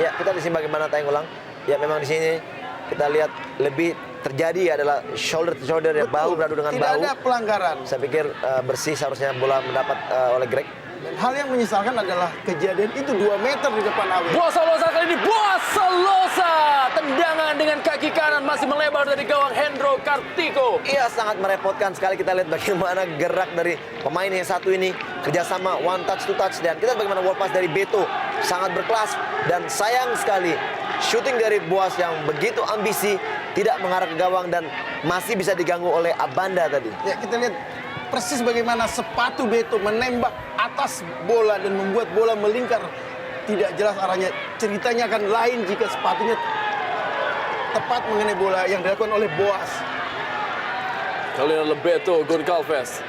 Ya, kita di sini bagaimana tayang ulang. Ya, memang di sini kita lihat lebih terjadi adalah shoulder to shoulder ya, bahu beradu dengan tidak bahu. ada pelanggaran. Saya pikir bersih seharusnya bola mendapat oleh Greg. Dan hal yang menyesalkan adalah kejadian itu 2 meter di depan AW. Boas Salosa kali ini, Boas Salosa. Tendangan dengan kaki kanan masih melebar dari gawang Hendro Kartiko. Iya, sangat merepotkan sekali kita lihat bagaimana gerak dari pemain yang satu ini. Kerjasama one touch to touch. Dan kita lihat bagaimana wall pass dari Beto. Sangat berkelas. Dan sayang sekali shooting dari Boas yang begitu ambisi tidak mengarah ke gawang dan masih bisa diganggu oleh Abanda tadi. Ya, kita lihat persis bagaimana sepatu Beto menembak atas bola dan membuat bola melingkar. Tidak jelas arahnya. Ceritanya akan lain jika sepatunya tepat mengenai bola yang dilakukan oleh Boas. Kali ini adalah Beto Goncalves.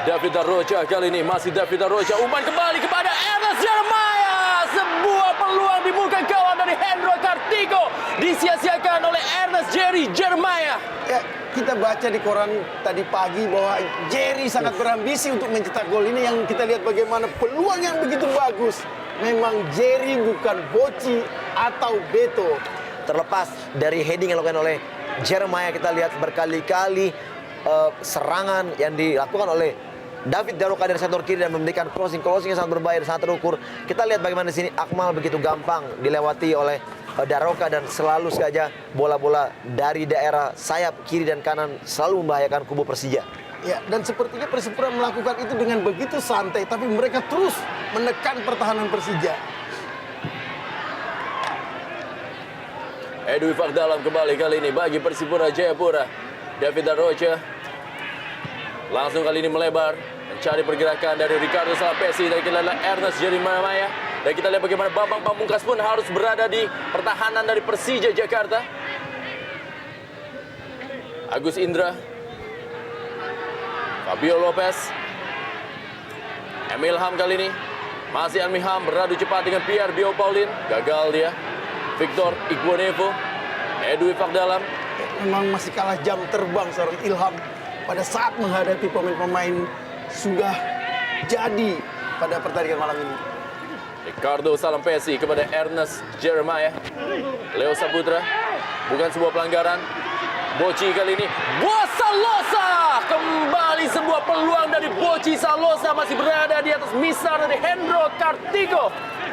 David Arrocha kali ini masih David Arrocha. Umpan kembali kepada Ernest Jeremiah. Sebuah peluang di muka gawang dari Hendro Kartiko disia-siakan oleh Ernest Jeremiah. Ya, kita baca di koran tadi pagi bahwa Jerry sangat berambisi untuk mencetak gol ini. Yang kita lihat bagaimana peluang yang begitu bagus. Memang Jerry bukan Boci atau Beto. Terlepas dari heading yang dilakukan oleh Jeremiah, kita lihat berkali-kali serangan yang dilakukan oleh David Daroka dari sektor kiri dan memberikan crossing yang sangat berbahaya dan sangat terukur. Kita lihat bagaimana di sini Akmal begitu gampang dilewati oleh Daroka dan selalu saja bola-bola dari daerah sayap kiri dan kanan selalu membahayakan kubu Persija. Ya, dan sepertinya Persipura melakukan itu dengan begitu santai, tapi mereka terus menekan pertahanan Persija. Edwin Fakdalam kembali kali ini bagi Persipura Jayapura. David Arrocha langsung kali ini melebar mencari pergerakan dari Ricardo Salampesi dan kita lihat Ernest Jeremiah. Dan kita lihat bagaimana Bambang Pamungkas pun harus berada di pertahanan dari Persija Jakarta. Agus Indra, Fabio Lopez, Emil Ham kali ini masih Emil Ham beradu cepat dengan Pierre Bio Paulin. Gagal dia. Victor Igbonevo, Edwin Fakdalam. Memang masih kalah jam terbang seorang Ilham pada saat menghadapi pemain-pemain sudah jadi pada pertandingan malam ini. Ricardo Salampesi kepada Ernest Jeremiah. Leo Saputra. Bukan sebuah pelanggaran. Bocci kali ini. Salosa! Kembali sebuah peluang dari Bocci Salosa. Masih berada di atas misar dari Hendro Kartiko.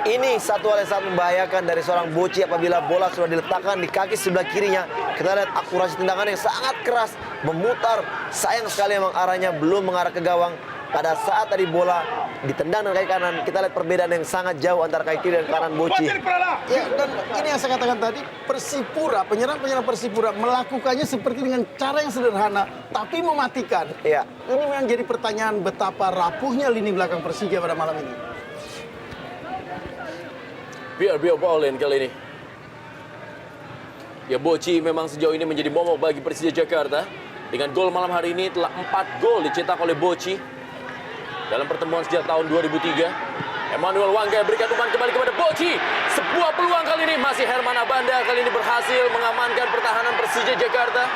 Ini satu hal yang sangat membahayakan dari seorang Bocci apabila bola sudah diletakkan di kaki sebelah kirinya. Kita lihat akurasi tendangan yang sangat keras, memutar. Sayang sekali memang arahnya belum mengarah ke gawang. Pada saat tadi bola ditendang dengan kaki kanan, kita lihat perbedaan yang sangat jauh antara kaki kiri dan kanan Bocci. Ya, dan ini yang saya katakan tadi, Persipura, penyerang-penyerang Persipura melakukannya seperti dengan cara yang sederhana, tapi mematikan. Iya. Ini memang jadi pertanyaan betapa rapuhnya lini belakang Persija pada malam ini. Pierre Paulin kali ini. Ya, Bocci memang sejauh ini menjadi momok bagi Persija Jakarta. Dengan gol malam hari ini telah 4 gol dicetak oleh Bocci dalam pertemuan sejak tahun 2003. Emmanuel Wanggai berikan umpan kembali kepada Bocci. Sebuah peluang kali ini masih Herman Abanda kali ini berhasil mengamankan pertahanan Persija Jakarta.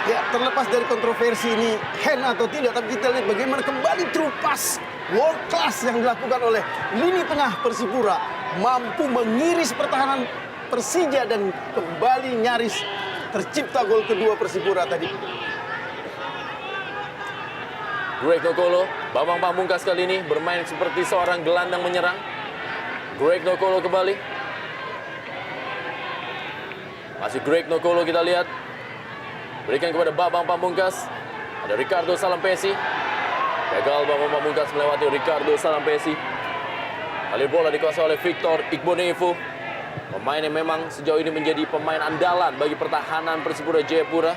Ya, terlepas dari kontroversi ini hand atau tidak, tapi kita lihat bagaimana kembali true pass world class yang dilakukan oleh lini tengah Persipura, mampu mengiris pertahanan Persija dan kembali nyaris tercipta gol kedua Persipura tadi. Greg Nokolo, Bambang Pamungkas kali ini bermain seperti seorang gelandang menyerang. Greg Nokolo kembali. Masih Greg Nokolo kita lihat. Berikan kepada Bambang Pamungkas. Ada Ricardo Salampesi. Gagal Bambang Pamungkas melewati Ricardo Salampesi. Kali bola dikuasai oleh Victor Igbonevo. Pemain yang memang sejauh ini menjadi pemain andalan bagi pertahanan Persipura Jayapura.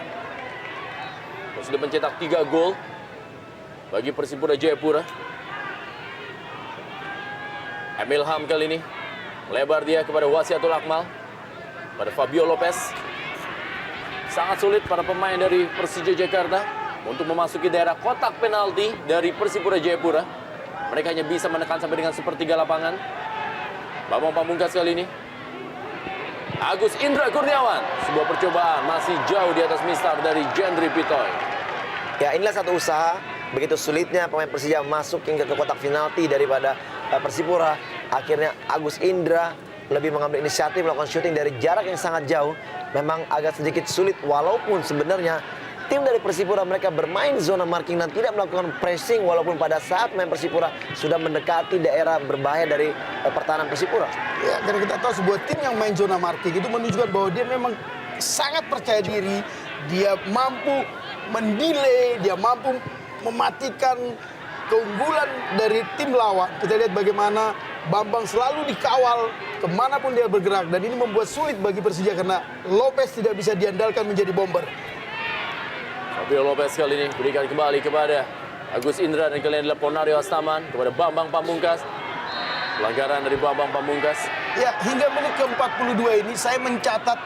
Sudah mencetak 3 gol bagi Persipura Jayapura. Emil Ham kali ini lebar dia kepada Wasiatul Akmal, pada Fabio Lopez. Sangat sulit para pemain dari Persija Jakarta untuk memasuki daerah kotak penalti dari Persipura Jayapura. Mereka hanya bisa menekan sampai dengan sepertiga lapangan. Bambang Pamungkas kali ini. Agus Indra Kurniawan. Sebuah percobaan masih jauh di atas mistar dari Jendri Pitoy. Ya, inilah satu usaha. Begitu sulitnya pemain Persija masuk hingga ke kotak penalti daripada Persipura. Akhirnya Agus Indra lebih mengambil inisiatif melakukan syuting dari jarak yang sangat jauh. Memang agak sedikit sulit walaupun sebenarnya tim dari Persipura mereka bermain zona marking dan tidak melakukan pressing walaupun pada saat pemain Persipura sudah mendekati daerah berbahaya dari pertahanan Persipura. Ya, karena kita tahu sebuah tim yang main zona marking itu menunjukkan bahwa dia memang sangat percaya diri, dia mampu mendelay, dia mampu mematikan keunggulan dari tim lawan. Kita lihat bagaimana Bambang selalu dikawal kemanapun dia bergerak. Dan ini membuat sulit bagi Persija karena Lopez tidak bisa diandalkan menjadi bomber. Fabio Lopez kali ini berikan kembali kepada Agus Indra dan kalian adalah Ponario Astaman kepada Bambang Pamungkas. Pelanggaran dari Bambang Pamungkas. Ya, hingga menit ke-42 ini saya mencatat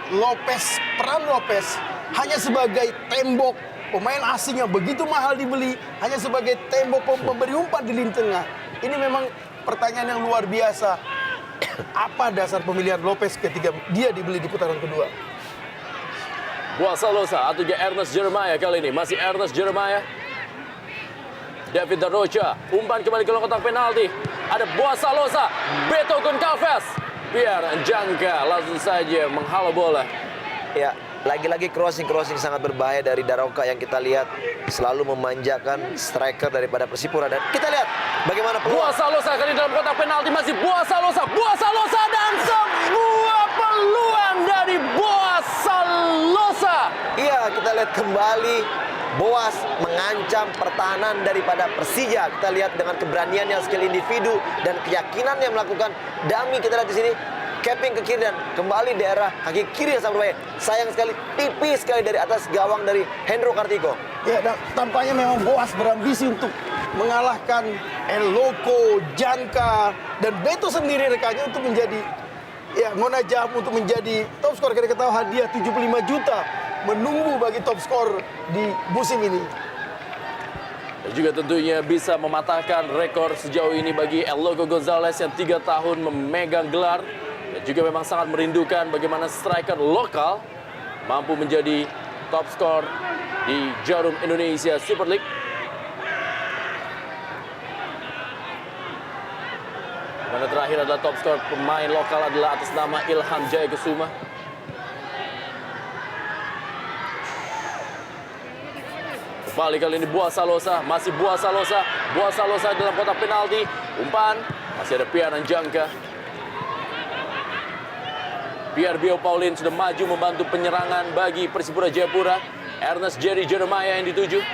peran Lopez hanya sebagai tembok. Pemain asing yang begitu mahal dibeli hanya sebagai tembok pemberi umpan di lini tengah. Ini memang pertanyaan yang luar biasa. Apa dasar pemilihan Lopez ketika dia dibeli di putaran kedua? Salosa atau Ernest Jeremiah kali ini. Masih Ernest Jeremiah. David Darrocha. Umpan kembali ke kotak penalti. Ada Salosa. Beto Goncalves. Pierre Njangka langsung saja menghalau bola. Ya, lagi-lagi crossing sangat berbahaya dari Daroka yang kita lihat selalu memanjakan striker daripada Persipura. Dan kita lihat bagaimana peluang. Salosa kali dalam kotak penalti masih Salosa dan sebuah peluang dari Salosa. Iya, kita lihat kembali Boas mengancam pertahanan daripada Persija. Kita lihat dengan keberaniannya, skill individu dan keyakinan yang melakukan dummy. Kita lihat di sini capping ke kiri dan kembali daerah kaki kiri yang sangat berbahaya. Sayang sekali, tipis sekali dari atas gawang dari Hendro Kartiko. Ya, tampaknya memang Boas berambisi untuk mengalahkan El Loco, Janka, dan Beto sendiri rekannya untuk menjadi Mona Jam untuk menjadi top skor. Kita tahu hadiah 75 juta menunggu bagi top skor di musim ini. Dan juga tentunya bisa mematahkan rekor sejauh ini bagi El Loco Gonzalez yang 3 tahun memegang gelar. Dan juga memang sangat merindukan bagaimana striker lokal mampu menjadi top skor di Jarum Indonesia Super League. Mana mana terakhir adalah top skor pemain lokal adalah atas nama Ilham Jaya Kusuma. Kembali kali ini Buah Salosa, masih Buah Salosa. Buah Salosa dalam kotak penalti. Umpan, masih ada Pierre Anjangka. Pierre Bio Paulin sudah maju membantu penyerangan bagi Persipura Jayapura. Ernest Jerry Jeremiah yang dituju.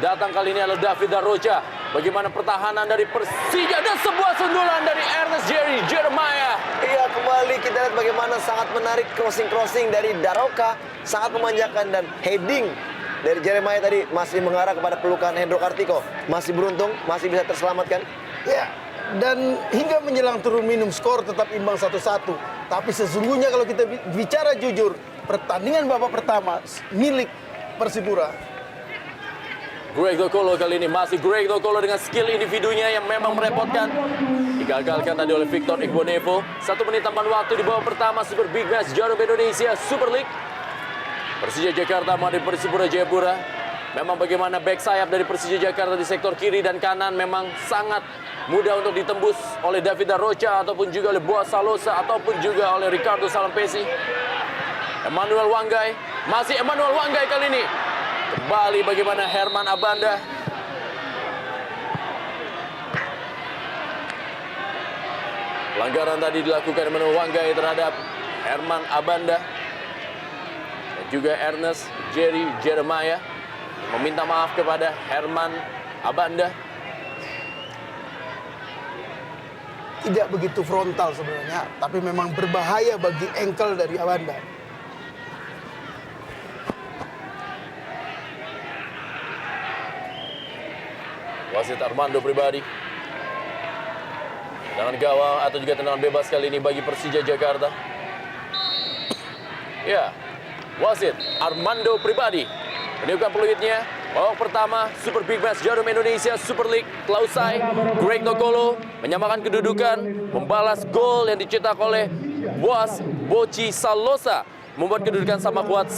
Datang kali ini adalah David Rocha. Bagaimana pertahanan dari Persija dan sebuah sundulan dari Ernest Jerry Jeremiah. Iya, kembali kita lihat bagaimana sangat menarik crossing dari Daroka, sangat memanjakan, dan heading dari Jeremiah tadi masih mengarah kepada pelukan Hendro Kartiko. Masih beruntung, masih bisa terselamatkan. Ya, dan hingga menjelang turun minum skor tetap imbang 1-1. Tapi sesungguhnya kalau kita bicara jujur, pertandingan babak pertama milik Persipura. Greg Dokolo kali ini masih Greg Dokolo dengan skill individunya yang memang merepotkan. Digagalkan tadi oleh Victor Igbonevo. 1 menit tambahan waktu di babak pertama Super Big Match Jarum Indonesia Super League. Persija Jakarta menghadapi Persipura Jayapura. Memang bagaimana back sayap dari Persija Jakarta di sektor kiri dan kanan memang sangat mudah untuk ditembus oleh David Rocha ataupun juga oleh Buah Salosa ataupun juga oleh Ricardo Salampesi. Emmanuel Wanggai, masih Emmanuel Wanggai kali ini. Kembali bagaimana Herman Abanda. Pelanggaran tadi dilakukan Emmanuel Wanggai terhadap Herman Abanda. Juga Ernest Jerry Jeremiah meminta maaf kepada Herman Abanda. Tidak begitu frontal sebenarnya, tapi memang berbahaya bagi ankle dari Abanda. Wasit Armando Pribadi. Tendangan gawang atau juga tendangan bebas kali ini bagi Persija Jakarta. Ya, wasit Armando Pribadi meniupkan peluitnya. Babak pertama Super Big Match Jarum Indonesia Super League telah usai. Greg Dokolo menyamakan kedudukan, membalas gol yang dicetak oleh Boas Boci Salosa, membuat kedudukan sama kuat.